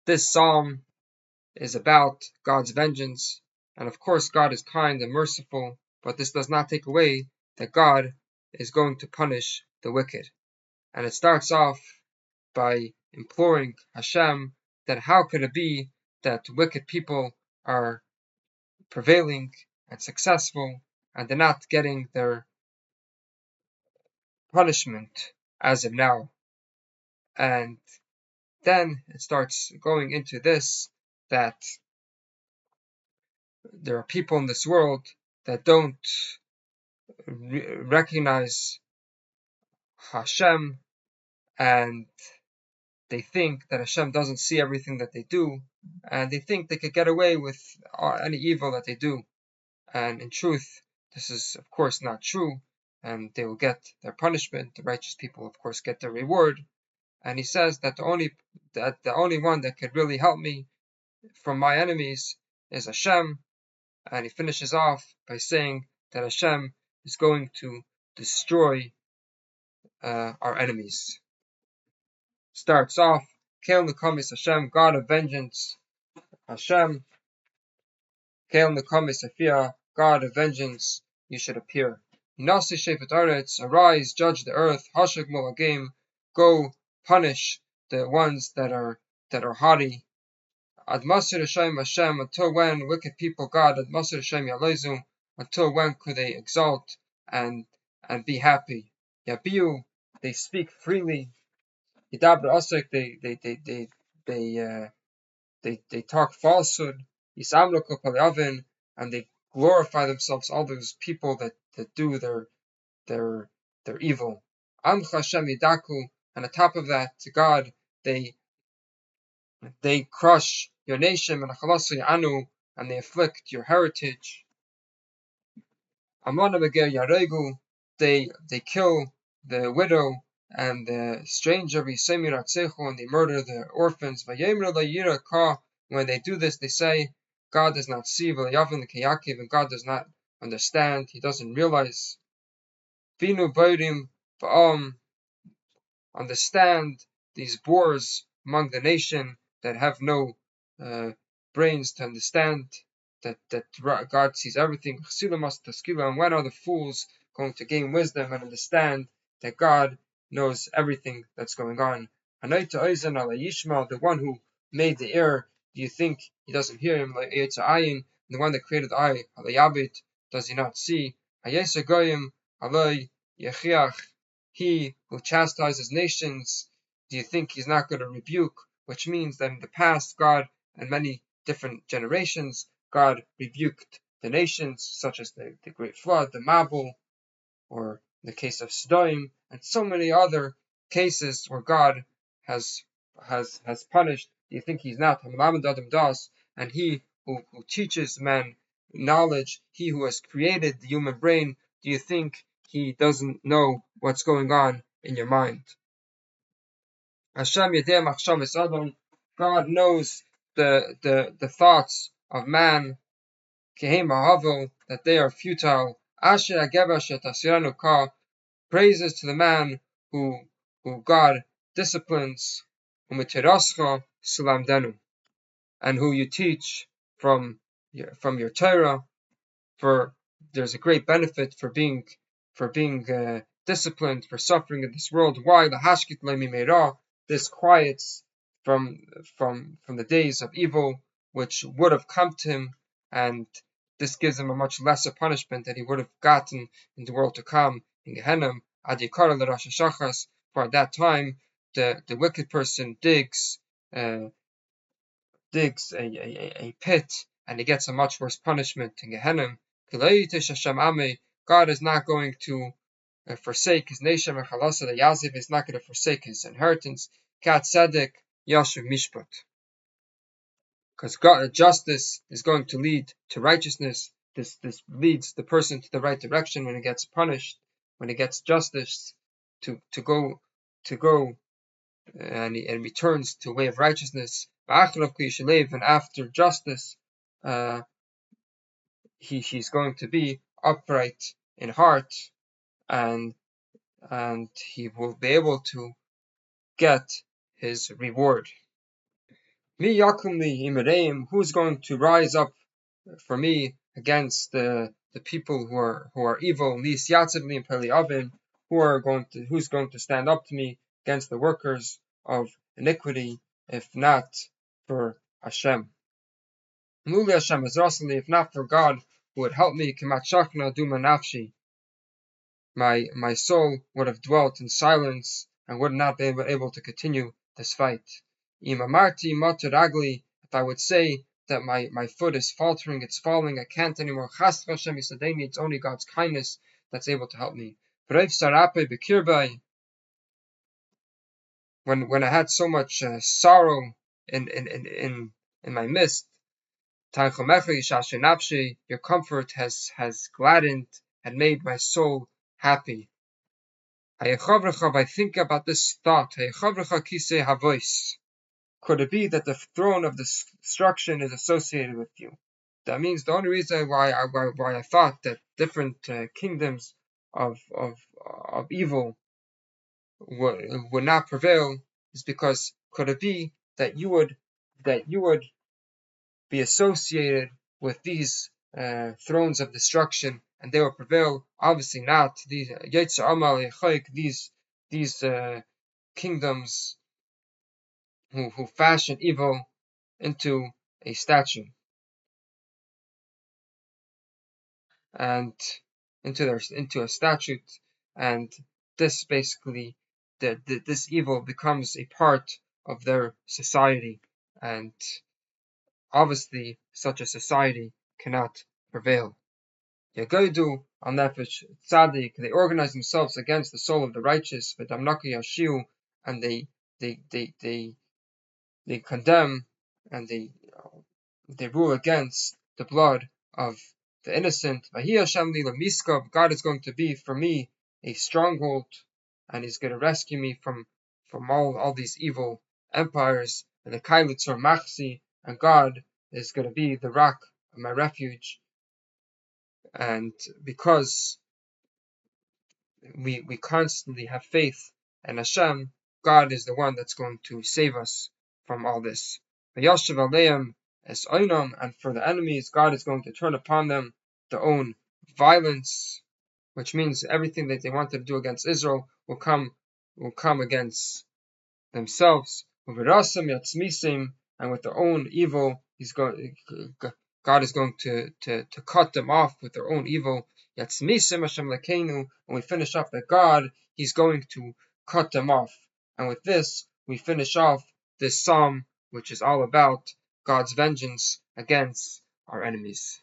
This psalm is about God's vengeance, and of course God is kind and merciful, but this does not take away that God is going to punish the wicked. And it starts off by imploring Hashem that how could it be that wicked people are prevailing and successful and they're not getting their punishment as of now. And then it starts going into this, that there are people in this world that don't recognize Hashem, and they think that Hashem doesn't see everything that they do, and they think they could get away with any evil that they do. And in truth, this is of course not true, and they will get their punishment. The righteous people, of course, get their reward. And he says that the only one that could really help me from my enemies is Hashem. And he finishes off by saying that Hashem is going to destroy our enemies. Starts off, Kael Nekamis Hashem, God of vengeance. Hashem, Kael Nekamis Afia, God of vengeance, you should appear. Nasi Shefet Aretz, arise, judge the earth. Hashag Moagim, go punish the ones that are haughty. Ad Masir Hashem, until when, wicked people, God, Ad Masir Hashem Yalezu, until when could they exalt and be happy? Yabiu, they speak freely. Yidabra Osek, they talk falsehood. Yisamroko Palyavin, and they glorify themselves, all those people that do their evil. Amcha Hashem Yidaku, and on top of that, to God, they crush your nation, and they afflict your heritage. Amana Begir Yaregu, they kill the widow and the stranger, and they murder the orphans. When they do this, they say, God does not see, and God does not understand, he doesn't realize. Vinu Bodim understand these boors among the nation that have no brains to understand that God sees everything. And when are the fools going to gain wisdom and understand that God knows everything that's going on? The one who made the ear, do you think he doesn't hear him? The one that created the eye, does he not see? He who chastises nations, do you think he's not going to rebuke? Which means that in the past, God, and many different generations, God rebuked the nations, such as the Great Flood, the Mabul, or the case of Sodom, and so many other cases where God has punished. Do you think he's not? And he who teaches men knowledge, he who has created the human brain, do you think he doesn't know what's going on in your mind? Hashem Yedei Machshavos Adam, God knows the thoughts of man, that they are futile. Asher Agever Tasiranu Ka, praises to the man who God disciplines, Umitirascha Sulamdenu, and who you teach from your Torah. For there's a great benefit for being disciplined, for suffering in this world. Why the Hashkit Lemi Meirah? This quiets from the days of evil which would have come to him, and this gives him a much lesser punishment that he would have gotten in the world to come in Gehenna. Adikara l'Rosh Hashachas, for at that time the wicked person digs a pit, and he gets a much worse punishment in Gehenna. God is not going to forsake his nation. Yaziv is not going to forsake his inheritance. Kat Tzedek Yashuv Mishpat, because justice is going to lead to righteousness. This leads the person to the right direction when he gets punished, when he gets justice to go and he returns to a way of righteousness. And after justice, he's going to be upright in heart, and he will be able to get his reward. Mi yakum li imereim, who's going to rise up for me against the people who are evil, lis yatziv li peli avin, who's going to stand up to me against the workers of iniquity, if not for Hashem. Luli Hashem Ezrasli, if not for God who would help me, Kimat Shachna Duma Nafshi, my soul would have dwelt in silence and would not be able to continue this fight. Imamarti Maturagli, if I would say that my foot is faltering, it's falling, I can't anymore. Chas Hashem Yisadeni, it's only God's kindness that's able to help me. When I had so much sorrow in my midst, your comfort has gladdened and made my soul happy. I think about this thought. Could it be that the throne of destruction is associated with you? That means the only reason why I thought that different kingdoms of evil would not prevail is because could it be that you would be associated with these thrones of destruction and they will prevail? Obviously not. These kingdoms who fashion evil into a statue and into a statute, and this basically this evil becomes a part of their society, and obviously such a society cannot prevail. Yagodu al nefesh tzaddik, they organize themselves against the soul of the righteous, v'damnaki yashiu, and they condemn and they rule against the blood of the innocent. God is going to be for me a stronghold, and He's going to rescue me from all these evil empires. And the Kailitzor Machsi, and God is going to be the rock of my refuge. And because we constantly have faith in Hashem, God is the one that's going to save us from all this. V'yashav aleim es oinam, and for the enemies, God is going to turn upon them their own violence, which means everything that they wanted to do against Israel will come against themselves. U'v'rasam yatzmisim, and with their own evil, God is going to cut them off with their own evil. Yatzmisim Hashem lekeinu, and we finish off that God, He's going to cut them off. And with this, we finish off this psalm, which is all about God's vengeance against our enemies.